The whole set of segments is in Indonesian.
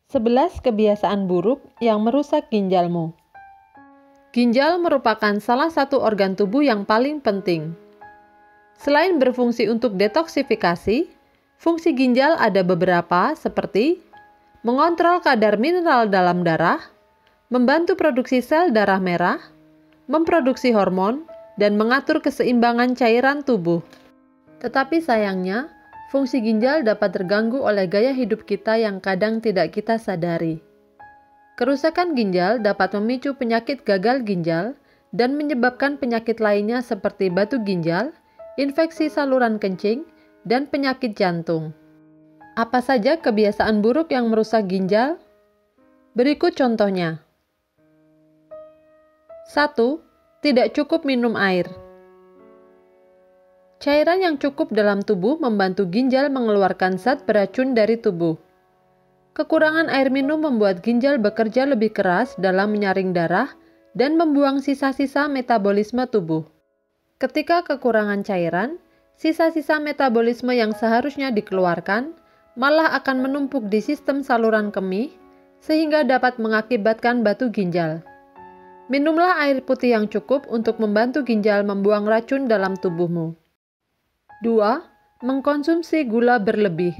11 kebiasaan buruk yang merusak ginjalmu. Ginjal merupakan salah satu organ tubuh yang paling penting. Selain berfungsi untuk detoksifikasi, fungsi ginjal ada beberapa seperti mengontrol kadar mineral dalam darah, membantu produksi sel darah merah, memproduksi hormon, dan mengatur keseimbangan cairan tubuh. Tetapi sayangnya, fungsi ginjal dapat terganggu oleh gaya hidup kita yang kadang tidak kita sadari. Kerusakan ginjal dapat memicu penyakit gagal ginjal dan menyebabkan penyakit lainnya seperti batu ginjal, infeksi saluran kencing, dan penyakit jantung. Apa saja kebiasaan buruk yang merusak ginjal? Berikut contohnya. 1. Tidak cukup minum air. Cairan yang cukup dalam tubuh membantu ginjal mengeluarkan zat beracun dari tubuh. Kekurangan air minum membuat ginjal bekerja lebih keras dalam menyaring darah dan membuang sisa-sisa metabolisme tubuh. Ketika kekurangan cairan, sisa-sisa metabolisme yang seharusnya dikeluarkan malah akan menumpuk di sistem saluran kemih sehingga dapat mengakibatkan batu ginjal. Minumlah air putih yang cukup untuk membantu ginjal membuang racun dalam tubuhmu. 2. Mengkonsumsi gula berlebih.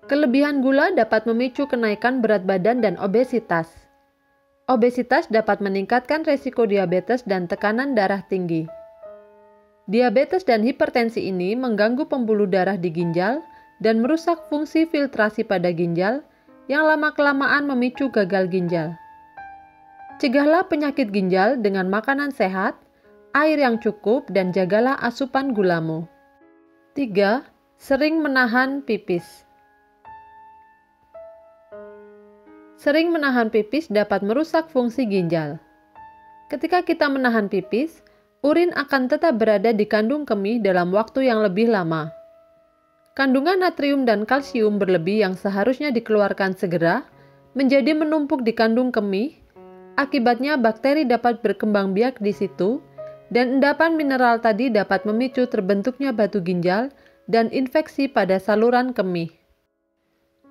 Kelebihan gula dapat memicu kenaikan berat badan dan obesitas. Obesitas dapat meningkatkan risiko diabetes dan tekanan darah tinggi. Diabetes dan hipertensi ini mengganggu pembuluh darah di ginjal dan merusak fungsi filtrasi pada ginjal yang lama-kelamaan memicu gagal ginjal. Cegahlah penyakit ginjal dengan makanan sehat, air yang cukup, dan jagalah asupan gulamu. 3. Sering menahan pipis. Sering menahan pipis dapat merusak fungsi ginjal. Ketika kita menahan pipis, urin akan tetap berada di kandung kemih dalam waktu yang lebih lama. Kandungan natrium dan kalsium berlebih yang seharusnya dikeluarkan segera menjadi menumpuk di kandung kemih. Akibatnya bakteri dapat berkembang biak di situ, dan endapan mineral tadi dapat memicu terbentuknya batu ginjal dan infeksi pada saluran kemih.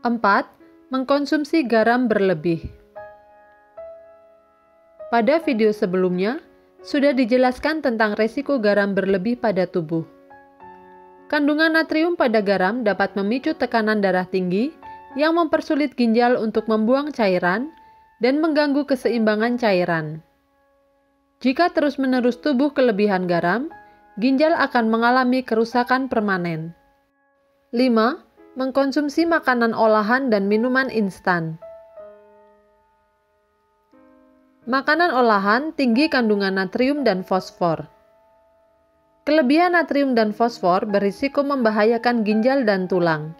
4. Mengkonsumsi garam berlebih. Pada video sebelumnya, sudah dijelaskan tentang resiko garam berlebih pada tubuh. Kandungan natrium pada garam dapat memicu tekanan darah tinggi yang mempersulit ginjal untuk membuang cairan dan mengganggu keseimbangan cairan. Jika terus-menerus tubuh kelebihan garam, ginjal akan mengalami kerusakan permanen. 5. Mengkonsumsi makanan olahan dan minuman instan. Makanan olahan tinggi kandungan natrium dan fosfor. Kelebihan natrium dan fosfor berisiko membahayakan ginjal dan tulang.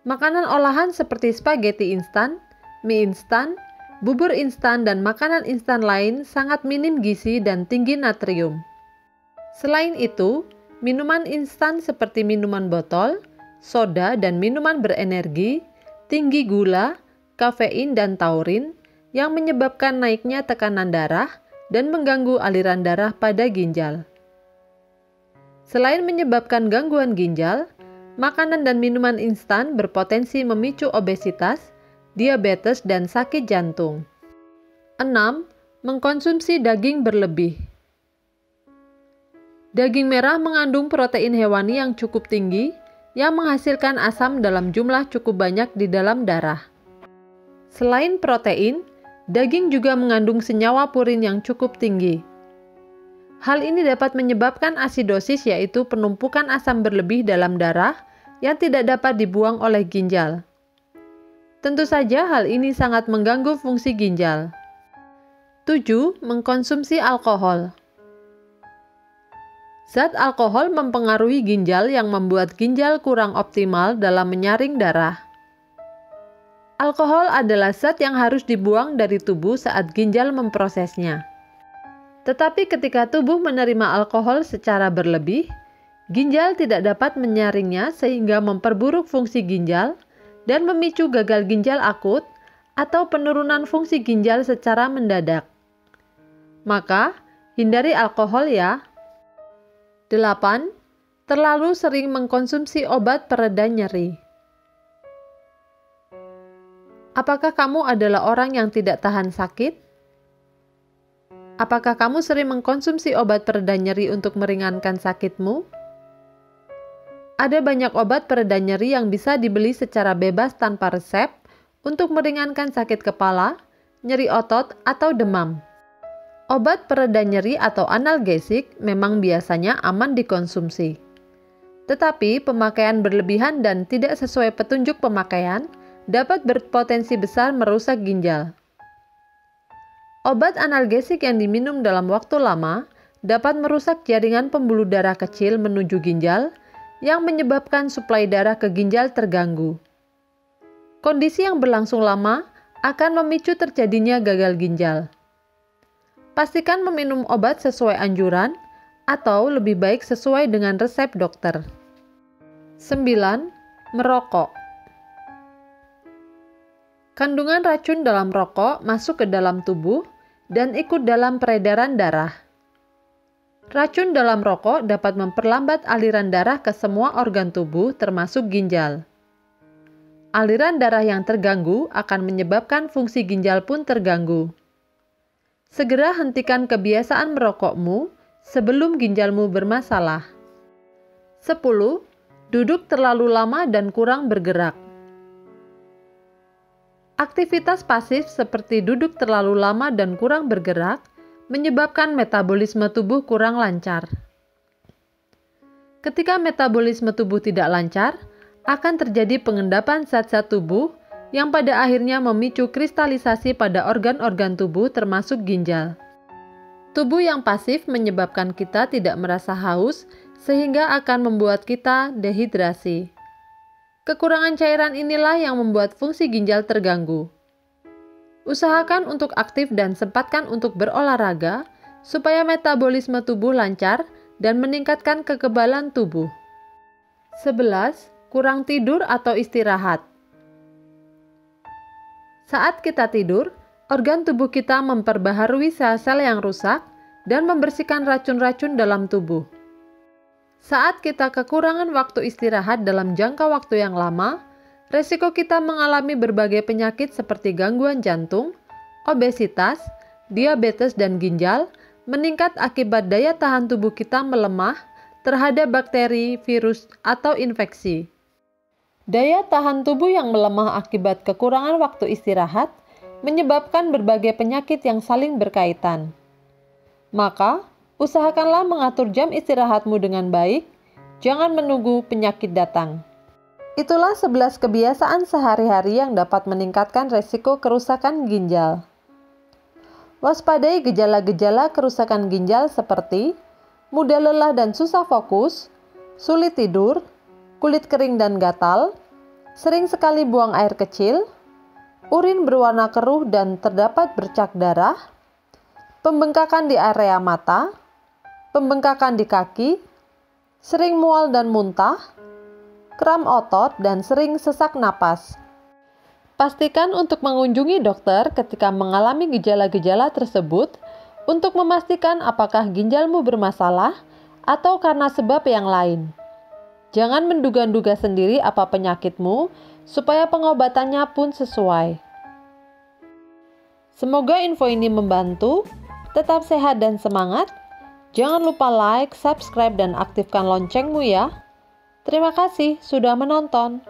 Makanan olahan seperti spaghetti instan, mie instan, bubur instan, dan makanan instan lain sangat minim gizi dan tinggi natrium. Selain itu, minuman instan seperti minuman botol, soda, dan minuman berenergi tinggi gula, kafein, dan taurin yang menyebabkan naiknya tekanan darah dan mengganggu aliran darah pada ginjal. Selain menyebabkan gangguan ginjal, makanan dan minuman instan berpotensi memicu obesitas, diabetes, dan sakit jantung. 6. Mengkonsumsi daging berlebih. Daging merah mengandung protein hewani yang cukup tinggi yang menghasilkan asam dalam jumlah cukup banyak di dalam darah. Selain protein, daging juga mengandung senyawa purin yang cukup tinggi. Hal ini dapat menyebabkan asidosis, yaitu penumpukan asam berlebih dalam darah yang tidak dapat dibuang oleh ginjal. Tentu saja hal ini sangat mengganggu fungsi ginjal. 7. Mengkonsumsi alkohol. Zat alkohol mempengaruhi ginjal yang membuat ginjal kurang optimal dalam menyaring darah. Alkohol adalah zat yang harus dibuang dari tubuh saat ginjal memprosesnya. Tetapi ketika tubuh menerima alkohol secara berlebih, ginjal tidak dapat menyaringnya sehingga memperburuk fungsi ginjal dan memicu gagal ginjal akut atau penurunan fungsi ginjal secara mendadak. Maka, hindari alkohol ya. 8. Terlalu sering mengkonsumsi obat pereda nyeri. Apakah kamu adalah orang yang tidak tahan sakit? Apakah kamu sering mengkonsumsi obat pereda nyeri untuk meringankan sakitmu? Ada banyak obat pereda nyeri yang bisa dibeli secara bebas tanpa resep untuk meringankan sakit kepala, nyeri otot, atau demam. Obat pereda nyeri atau analgesik memang biasanya aman dikonsumsi. Tetapi pemakaian berlebihan dan tidak sesuai petunjuk pemakaian dapat berpotensi besar merusak ginjal. Obat analgesik yang diminum dalam waktu lama dapat merusak jaringan pembuluh darah kecil menuju ginjal yang menyebabkan suplai darah ke ginjal terganggu. Kondisi yang berlangsung lama akan memicu terjadinya gagal ginjal. Pastikan meminum obat sesuai anjuran atau lebih baik sesuai dengan resep dokter. 9. Merokok. Kandungan racun dalam rokok masuk ke dalam tubuh dan ikut dalam peredaran darah. Racun dalam rokok dapat memperlambat aliran darah ke semua organ tubuh termasuk ginjal. Aliran darah yang terganggu akan menyebabkan fungsi ginjal pun terganggu. Segera hentikan kebiasaan merokokmu sebelum ginjalmu bermasalah. 10. Duduk terlalu lama dan kurang bergerak. Aktivitas pasif seperti duduk terlalu lama dan kurang bergerak menyebabkan metabolisme tubuh kurang lancar. Ketika metabolisme tubuh tidak lancar, akan terjadi pengendapan zat-zat tubuh yang pada akhirnya memicu kristalisasi pada organ-organ tubuh termasuk ginjal. Tubuh yang pasif menyebabkan kita tidak merasa haus sehingga akan membuat kita dehidrasi. Kekurangan cairan inilah yang membuat fungsi ginjal terganggu. Usahakan untuk aktif dan sempatkan untuk berolahraga supaya metabolisme tubuh lancar dan meningkatkan kekebalan tubuh. 11. Kurang tidur atau istirahat. Saat kita tidur, organ tubuh kita memperbaharui sel-sel yang rusak dan membersihkan racun-racun dalam tubuh. Saat kita kekurangan waktu istirahat dalam jangka waktu yang lama, resiko kita mengalami berbagai penyakit seperti gangguan jantung, obesitas, diabetes, dan ginjal meningkat akibat daya tahan tubuh kita melemah terhadap bakteri, virus, atau infeksi. Daya tahan tubuh yang melemah akibat kekurangan waktu istirahat menyebabkan berbagai penyakit yang saling berkaitan. Maka, usahakanlah mengatur jam istirahatmu dengan baik, jangan menunggu penyakit datang. Itulah 11 kebiasaan sehari-hari yang dapat meningkatkan resiko kerusakan ginjal. Waspadai gejala-gejala kerusakan ginjal seperti mudah lelah dan susah fokus, sulit tidur, kulit kering dan gatal, sering sekali buang air kecil, urin berwarna keruh dan terdapat bercak darah, pembengkakan di area mata, pembengkakan di kaki, sering mual dan muntah, kram otot, dan sering sesak napas. Pastikan untuk mengunjungi dokter ketika mengalami gejala-gejala tersebut untuk memastikan apakah ginjalmu bermasalah atau karena sebab yang lain. Jangan menduga-duga sendiri apa penyakitmu supaya pengobatannya pun sesuai. Semoga info ini membantu. Tetap sehat dan semangat. Jangan lupa like, subscribe, dan aktifkan loncengmu ya. Terima kasih sudah menonton.